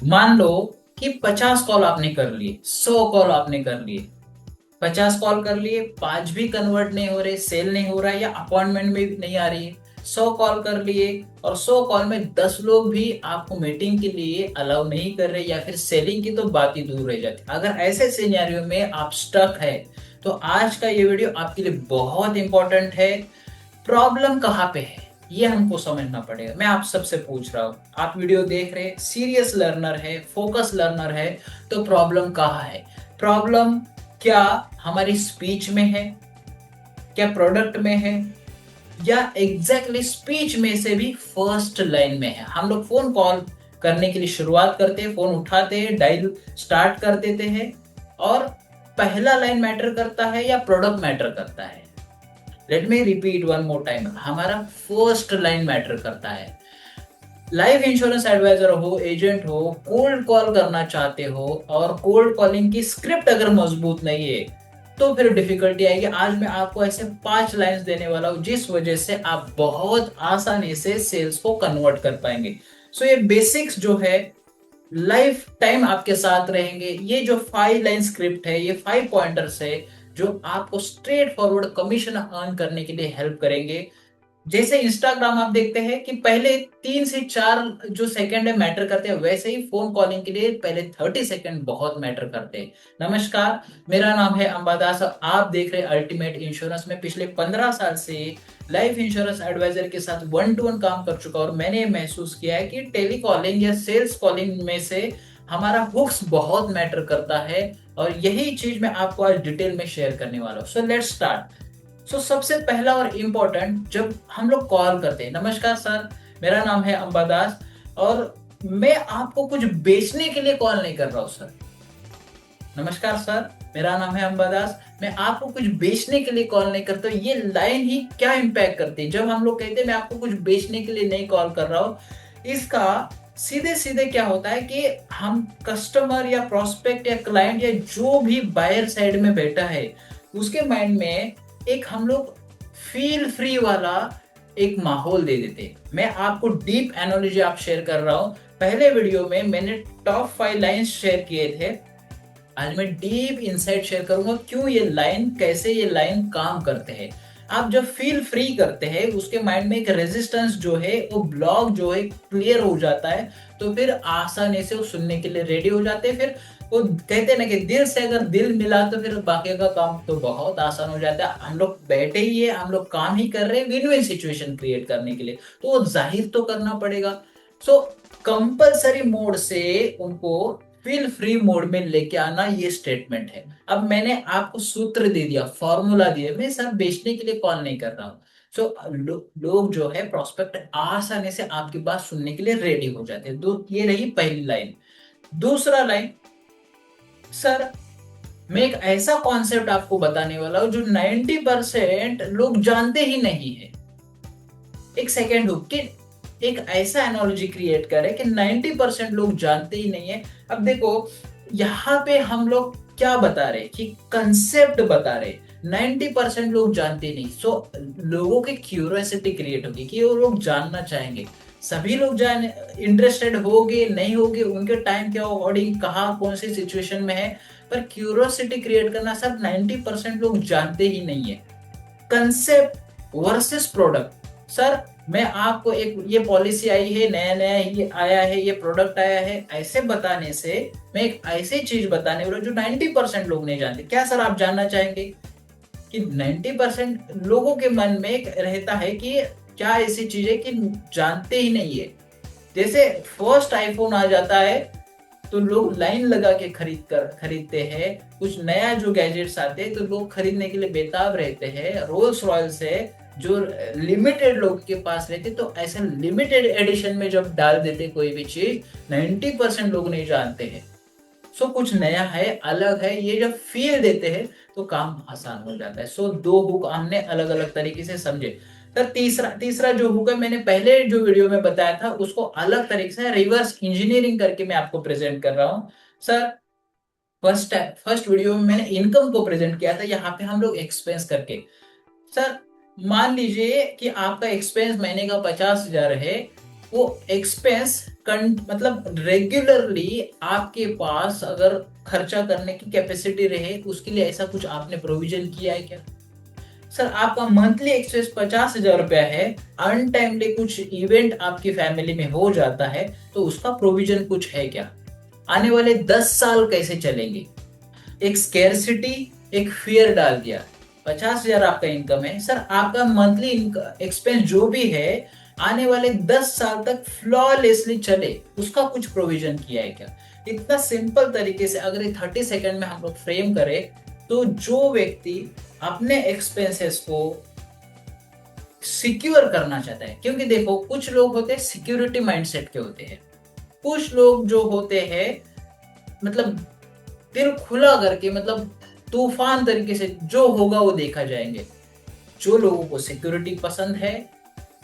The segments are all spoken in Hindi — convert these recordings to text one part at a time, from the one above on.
मान लो कि 50 कॉल आपने कर लिए, 100 कॉल आपने कर लिए, 50 कॉल कर लिए, 5 भी कन्वर्ट नहीं हो रहे, सेल नहीं हो रहा है या अपॉइंटमेंट में भी नहीं आ रही है। 100 कॉल कर लिए और 100 कॉल में 10 लोग भी आपको मीटिंग के लिए अलाउ नहीं कर रहे या फिर सेलिंग की तो बात ही दूर रह जाती। अगर ऐसे सिनेरियो में आप स्टक है तो आज का ये वीडियो आपके लिए बहुत इंपॉर्टेंट है। प्रॉब्लम कहाँ पे है ये हमको समझना पड़ेगा। मैं आप सबसे पूछ रहा हूँ, आप वीडियो देख रहे हैं, सीरियस लर्नर है, फोकस लर्नर है, तो प्रॉब्लम कहाँ है? प्रॉब्लम क्या हमारी स्पीच में है, क्या प्रोडक्ट में है, या एग्जैक्टली स्पीच में से भी फर्स्ट लाइन में है? हम लोग फोन कॉल करने के लिए शुरुआत करते हैं, फोन उठाते हैं, डायल स्टार्ट कर देते हैं, और पहला लाइन मैटर करता है या प्रोडक्ट मैटर करता है? Let me repeat one more time, हमारा फर्स्ट लाइन मैटर करता है। लाइफ इंश्योरेंस एडवाइजर हो, एजेंट हो, कोल्ड कॉल करना चाहते हो और कोल्ड कॉलिंग की स्क्रिप्ट अगर मजबूत नहीं है तो फिर डिफिकल्टी आएगी। आज मैं आपको ऐसे 5 लाइंस देने वाला हूं जिस वजह से आप बहुत आसानी से सेल्स को कन्वर्ट कर पाएंगे। सो ये बेसिक्स जो है लाइफ टाइम आपके साथ रहेंगे। ये जो 5 लाइन स्क्रिप्ट है, ये 5 पॉइंटर्स है जो आपको स्ट्रेट फॉरवर्ड कमीशन अर्न करने के लिए हेल्प करेंगे। जैसे इंस्टाग्राम आप देखते हैं कि पहले 3 से 4 जो सेकंड है मैटर करते हैं, वैसे ही फोन कॉलिंग के लिए पहले 30 सेकंड बहुत मैटर करते हैं। नमस्कार, मेरा नाम है अंबादास और आप देख रहे हैं अल्टीमेट इंश्योरेंस में। पिछले 15 साल से लाइफ इंश्योरेंस एडवाइजर के साथ वन टू वन काम कर चुका और मैंने महसूस किया है कि टेली कॉलिंग या सेल्स कॉलिंग में से हमारा हुक्स बहुत मैटर करता है, और यही चीज मैं आपको आज डिटेल में शेयर करने वाला हूँ। So let's start. सबसे पहला और इम्पोर्टेंट, जब हम लोग कॉल करते हैं, नमस्कार सर, मेरा नाम है अंबादास और मैं आपको कुछ बेचने के लिए कॉल नहीं कर रहा हूँ सर। नमस्कार सर, मेरा नाम है अंबादास, मैं आपको कुछ बेचने के लिए कॉल नहीं करता हूँ। ये लाइन ही क्या इम्पैक्ट करती है जब हम लोग कहते हैं मैं आपको कुछ बेचने के लिए नहीं कॉल कर रहा हूँ। इसका सीधे सीधे क्या होता है कि हम कस्टमर या प्रोस्पेक्ट या क्लाइंट या जो भी बायर साइड में बैठा है उसके माइंड में एक हम लोग फील फ्री वाला एक माहौल दे देते हैं। मैं आपको डीप एनालॉजी आप शेयर कर रहा हूं। पहले वीडियो में मैंने टॉप 5 लाइंस शेयर किए थे, आज मैं डीप इंसाइट शेयर करूंगा क्यों ये लाइन, कैसे ये लाइन काम करते हैं। आप जब फील फ्री करते हैं उसके माइंड में एक रेजिस्टेंस जो है वो ब्लॉक जो है क्लियर हो जाता है, तो फिर आसानी से वो सुनने के लिए रेडी हो जाते हैं। फिर वो कहते हैं ना कि दिल से अगर दिल मिला तो फिर बाकी का काम तो बहुत आसान हो जाता है। हम लोग बैठे ही है, हम लोग काम ही कर रहे हैं विन विन सिचुएशन क्रिएट करने के लिए, तो वो जाहिर तो करना पड़ेगा। सो कंपलसरी मोड से उनको फील फ्री मोड में लेके आना, ये स्टेटमेंट है। अब मैंने आपको सूत्र दे दिया, फॉर्मूला दिया, मैं सर बेचने के लिए कॉल नहीं कर रहा हूँ। लोग जो है प्रोस्पेक्ट आसानी से आपकी बात सुनने के लिए रेडी हो जाते हैं। ये रही पहली लाइन। दूसरा लाइन, सर मैं एक ऐसा कॉन्सेप्ट आपको बताने वाला हूं जो 90% लोग जानते ही नहीं है। एक सेकेंड हो कि एक ऐसा एनोलॉजी क्रिएट करे कि 90% लोग जानते ही नहीं है। अब देखो यहाँ पे हम लोग क्या बता रहे कि कंसेप्ट बता रहे, 90% लोग जानते नहीं। लोगों की क्यूरियोसिटी क्रिएट होगी कि वो लोग जानना चाहेंगे। सभी लोग जान इंटरेस्टेड होगे नहीं होगे, उनके टाइम के अकॉर्डिंग कहाँ कौन सी सिचुएशन में है, पर क्यूरियोसिटी क्रिएट करना सब 90% लोग जानते ही नहीं है। कंसेप्ट वर्सेस प्रोडक्ट, सर मैं आपको एक ये पॉलिसी आई है, नया नया ये आया है, ये प्रोडक्ट आया है, ऐसे बताने से मैं एक ऐसी चीज बताने वाला जो 90% लोग नहीं जानते। क्या सर आप जानना चाहेंगे कि 90% लोगों के मन में एक रहता है कि क्या ऐसी चीज है कि जानते ही नहीं है। जैसे फर्स्ट आईफोन आ जाता है तो लोग लाइन लगा के खरीदते हैं। कुछ नया जो गैजेट्स आते हैं तो लोग खरीदने के लिए बेताब रहते हैं। रोल्स रॉयल्स है जो लिमिटेड लोग के पास रहते, तो ऐसे लिमिटेड एडिशन में जब डाल देते कोई भी चीज, 90% लोग नहीं जानते हैं। कुछ नया है, अलग है, ये जब फील देते हैं तो काम आसान हो जाता है। दो हुक हमने अलग अलग तरीके से समझे। तो तीसरा तीसरा जो हुक है, मैंने पहले जो वीडियो में बताया था उसको अलग तरीके से रिवर्स इंजीनियरिंग करके मैं आपको प्रेजेंट कर रहा हूँ। सर फर्स्ट वीडियो में मैंने इनकम को प्रेजेंट किया था, यहाँ पे हम लोग एक्सपेंस करके। सर मान लीजिए कि आपका एक्सपेंस महीने का 50,000 है, वो एक्सपेंस मतलब रेगुलरली आपके पास अगर खर्चा करने की कैपेसिटी रहे, उसके लिए ऐसा कुछ आपने प्रोविजन किया है क्या? सर आपका मंथली एक्सपेंस 50,000 रुपया है, अनटाइमली कुछ इवेंट आपकी फैमिली में हो जाता है, तो उसका प्रोविजन कुछ है क्या? आने वाले 10 साल कैसे चलेंगे? एक स्केर्सिटी, एक फियर डाल दिया। 50,000 आपका इनकम है सर, आपका मंथली एक्सपेंस जो भी है आने वाले 10 साल तक फ्लॉलेसली चले, उसका कुछ प्रोविजन किया है क्या? इतना सिंपल तरीके से अगर ये 30 सेकंड में हम लोग फ्रेम करें, तो जो व्यक्ति अपने एक्सपेंसेस को सिक्योर करना चाहता है, क्योंकि देखो कुछ लोग होते हैं सिक्योरिटी माइंडसेट के होते हैं, कुछ लोग जो होते हैं मतलब दिल खुला करके, मतलब तूफान तरीके से जो होगा वो देखा जाएंगे। जो लोगों को सिक्योरिटी पसंद है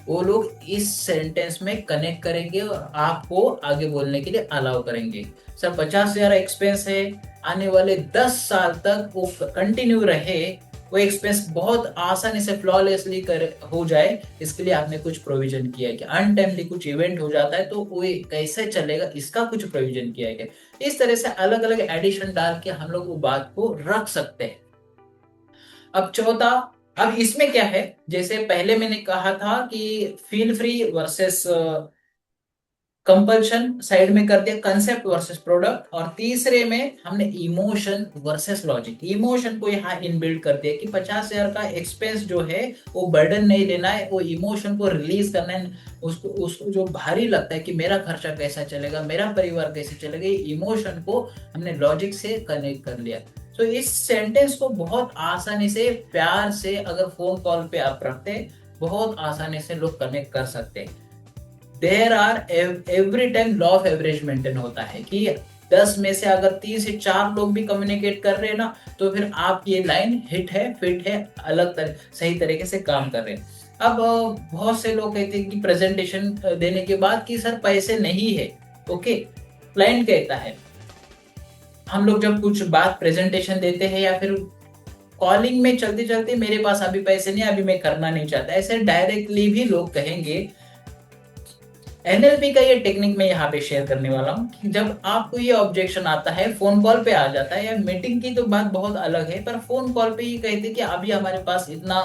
वो लोग इस सेंटेंस में कनेक्ट करेंगे और आपको आगे बोलने के लिए अलाउ करेंगे। सर 50,000 एक्सपेंस है, आने वाले 10 साल तक वो कंटिन्यू रहे, वो एक्सपेंस बहुत आसानी से फ्लॉलेसली कर हो जाए, इसके लिए आपने कुछ प्रोविजन किया है कि अनटाइमली कुछ इवेंट हो जाता है तो वो कैसे चलेगा, इसका कुछ प्रोविजन किया है क्या? इस तरह से अलग अलग एडिशन डाल के हम लोग वो बात को रख सकते हैं। अब चौथा, अब इसमें क्या है, जैसे पहले मैंने कहा था कि feel free versus compulsion side में कर दिया, कंसेप्ट वर्सेस प्रोडक्ट, और तीसरे में हमने इमोशन वर्सेस लॉजिक, इमोशन को यहाँ इनबिल्ड कर दिया कि 50,000 का एक्सपेंस जो है वो बर्डन नहीं लेना है, वो इमोशन को रिलीज करना है। उसको उसको जो भारी लगता है कि मेरा खर्चा कैसा चलेगा, मेरा परिवार कैसे चलेगा, ये इमोशन को हमने लॉजिक से कनेक्ट कर लिया। तो इस सेंटेंस को बहुत आसानी से प्यार से अगर फोन कॉल पे आप रखते हैं, बहुत आसानी से लोग कनेक्ट कर सकते हैं। There are every time law of average maintain होता है कि 10 में से अगर 3 से 4 लोग भी कम्युनिकेट कर रहे हैं ना, तो फिर आप ये लाइन हिट है, फिट है, सही तरीके से काम कर रहे हैं। अब बहुत से लोग कहते हैं कि प्रेजेंटेशन देने के बाद कि सर पैसे नहीं है। ओके, क्लाइंट कहता है, हम लोग जब कुछ बात प्रेजेंटेशन देते हैं या फिर कॉलिंग में चलते चलते मेरे पास अभी पैसे नहीं, अभी मैं करना नहीं चाहता, ऐसे डायरेक्टली भी लोग कहेंगे। एनएलपी का ये टेक्निक मैं यहाँ पे शेयर करने वाला हूँ कि जब आपको ये ऑब्जेक्शन आता है, फोन कॉल पे आ जाता है, या मीटिंग की तो बात बहुत अलग है, पर फोन कॉल पे ये कहते हैं कि अभी हमारे पास इतना,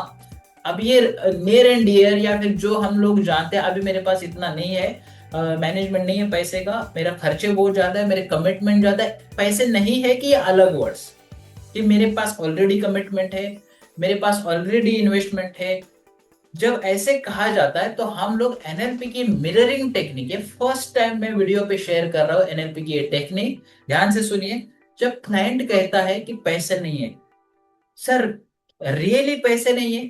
अब ये नियर एंड डियर या फिर जो हम लोग जानते हैं, अभी मेरे पास इतना नहीं है, मैनेजमेंट नहीं है पैसे का, मेरा खर्चे बहुत ज्यादा है, मेरे कमिटमेंट ज्यादा है, पैसे नहीं है कि ये अलग वर्ड्स, कि मेरे पास ऑलरेडी कमिटमेंट है, मेरे पास ऑलरेडी इन्वेस्टमेंट है। जब ऐसे कहा जाता है तो हम लोग एनएलपी की मिररिंग टेक्निक, ये फर्स्ट टाइम मैं वीडियो पे शेयर कर रहा हूँ एनएलपी की ये टेक्निक, ध्यान से सुनिए। जब क्लाइंट कहता है कि पैसे नहीं है, सर रियली पैसे नहीं है,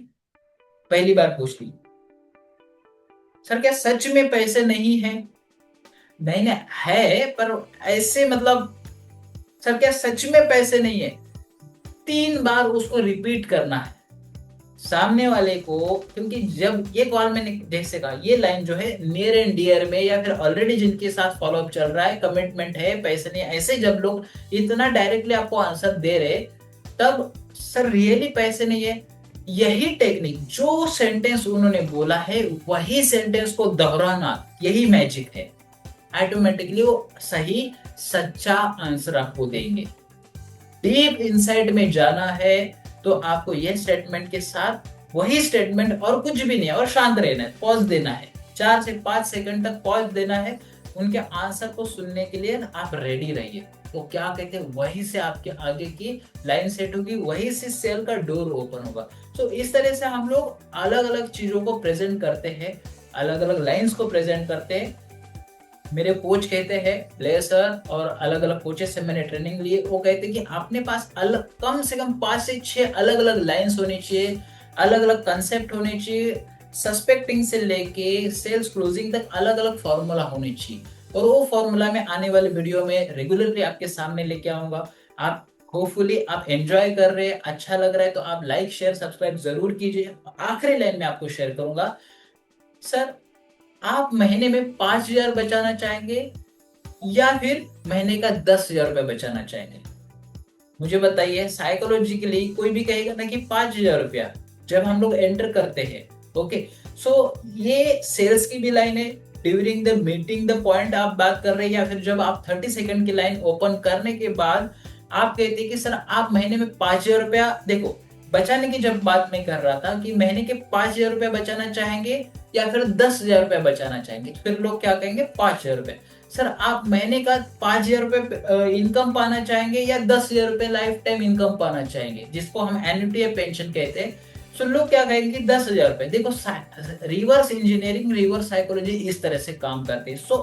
पहली बार पूछ ली, सर क्या सच में पैसे नहीं है? नहीं नहीं है, पर ऐसे मतलब, सर क्या सच में पैसे नहीं है? 3 बार उसको रिपीट करना है सामने वाले को, क्योंकि जब ये कॉल मैंने जैसे कहा, ये लाइन जो है नियर एंड डियर में या फिर ऑलरेडी जिनके साथ फॉलोअप चल रहा है, कमिटमेंट है, पैसे नहीं, ऐसे जब लोग इतना डायरेक्टली आपको आंसर दे रहे, तब सर रियली पैसे नहीं है, यही टेक्निक, जो सेंटेंस उन्होंने बोला है वही सेंटेंस को दोहराना, यही मैजिक है। ऑटोमेटिकली वो सही सच्चा आंसर आपको देंगे। डीप इनसाइड में जाना है तो आपको यह स्टेटमेंट के साथ वही स्टेटमेंट और कुछ भी नहीं है, और शांत रहना है, पॉज देना है, 4 से 5 सेकंड तक पॉज देना है, उनके आंसर को सुनने के लिए आप रेडी रहिए। वो क्या कहते हैं वहीं से आपके आगे की लाइन सेट होगी, वहीं से सेल का डोर ओपन होगा। तो इस तरह से हम लोग अलग अलग चीजों को प्रेजेंट करते हैं, अलग अलग लाइन्स को प्रेजेंट करते हैं। मेरे कोच कहते हैं, प्लेयर सर और अलग अलग कोचेस से मैंने ट्रेनिंग ली, वो कहते हैं कि अपने पास अलग कम से कम 5 से 6 अलग अलग लाइंस होनी चाहिए, अलग अलग कंसेप्ट होने चाहिए, सस्पेक्टिंग से लेके सेल्स क्लोजिंग तक अलग अलग फॉर्मूला होनी चाहिए, और वो फॉर्मूला में आने वाले वीडियो में रेगुलरली आपके सामने लेके आऊंगा। आप होपफुली आप एंजॉय कर रहे हैं, अच्छा लग रहा है तो आप लाइक शेयर सब्सक्राइब जरूर कीजिए। आखिरी लाइन में आपको शेयर करूंगा, सर आप महीने में 5,000 बचाना चाहेंगे या फिर महीने का 10,000 रुपए बचाना चाहेंगे? मुझे बताइए। साइकोलॉजिकली कोई भी कहेगा ना कि 5,000 रुपया जब हम लोग एंटर करते हैं, ओके, सो ये सेल्स की भी लाइन है, during the meeting the point आप बात कर रहे हैं, या फिर जब आप 30 सेकंड की लाइन ओपन करने के बाद आप कहते हैं कि सर आप महीने में 5,000 रुपया, देखो बचाने की जब बात मैं कर रहा था कि महीने के 5,000 रुपया बचाना चाहेंगे या फिर 10,000 रुपया बचाना चाहेंगे, फिर लोग क्या कहेंगे 5,000 रुपये। सर आप महीने का 5,000 रुपये इनकम पाना चाहेंगे या 10,000 रुपये लाइफ टाइम इनकम पाना चाहेंगे, जिसको हम एन्युटी या पेंशन कहते हैं। सो लोग क्या कहेंगे 10,000 रुपये। देखो रिवर्स इंजीनियरिंग, रिवर्स साइकोलॉजी इस तरह से काम करती है। सो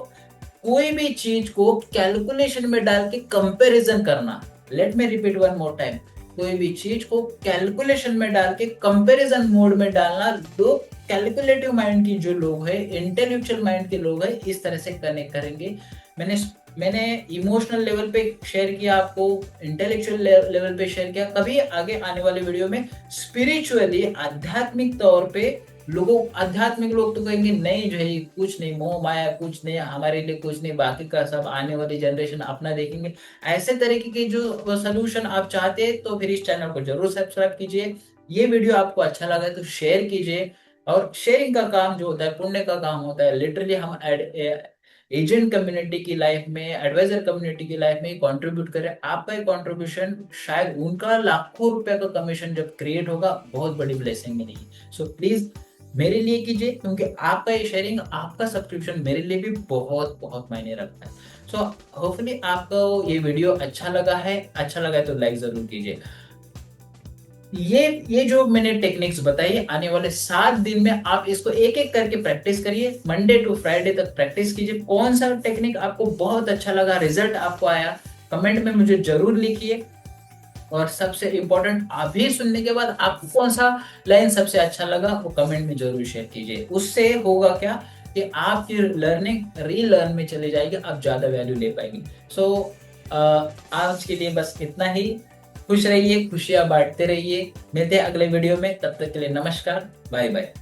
कोई भी चीज को कैलकुलेशन में डाल के कंपैरिजन करना, let me repeat one more time, कोई भी चीज को कैलकुलेशन में डाल के कंपैरिजन मोड में डालना, दो कैलकुलेटिव माइंड की जो लोग हैं, इंटेलेक्चुअल माइंड के लोग हैं, इस तरह से कनेक्ट करेंगे। मैंने मैंने इमोशनल लेवल पे शेयर किया, आपको इंटेलेक्चुअल लेवल पे शेयर किया, कभी आगे आने वाले वीडियो में स्पिरिचुअली आध्यात्मिक तौर पे लोगों, आध्यात्मिक लोग तो कहेंगे नहीं जो है कुछ नहीं, मोह माया कुछ नहीं, हमारे लिए कुछ नहीं, बाकी का सब आने वाली जनरेशन अपना देखेंगे। ऐसे तरीके के जो सोल्यूशन आप चाहते हैं तो फिर इस चैनल को जरूर सब्सक्राइब कीजिए। ये वीडियो आपको अच्छा लगा तो शेयर कीजिए। और शेयरिंग का काम जो होता है पुण्य का काम होता है। लिटरली हम एजेंट कम्युनिटी की लाइफ में, एडवाइजर कम्युनिटी की लाइफ में कंट्रीब्यूट करें। आपका कंट्रीब्यूशन शायद उनका लाखों रुपए का कमीशन जब क्रिएट होगा, बहुत बड़ी ब्लेसिंग मिलेगी। सो प्लीज मेरे लिए कीजिए, क्योंकि आपका ये शेयरिंग, आपका सब्सक्रिप्शन मेरे लिए भी बहुत बहुत मायने रखता है। सो होपफुली आपको ये वीडियो अच्छा लगा है। अच्छा लगा है तो लाइक जरूर कीजिए। ये जो मैंने टेक्निक्स बताई, आने वाले 7 दिन में आप इसको एक एक करके प्रैक्टिस करिए। मंडे टू फ्राइडे तक प्रैक्टिस कीजिए। कौन सा टेक्निक आपको बहुत अच्छा लगा, रिजल्ट आपको आया, कमेंट में मुझे जरूर लिखिए। और सबसे इंपॉर्टेंट, अभी सुनने के बाद आपको कौन सा लाइन सबसे अच्छा लगा वो कमेंट में जरूर शेयर कीजिए। उससे होगा क्या कि आपकी लर्निंग रीलर्न में चले जाएगी, आप ज्यादा वैल्यू ले पाएंगे। सो आज के लिए बस इतना ही। खुश रहिए, खुशियां बांटते रहिए। मिलते हैं अगले वीडियो में, तब तक के लिए नमस्कार, बाय बाय।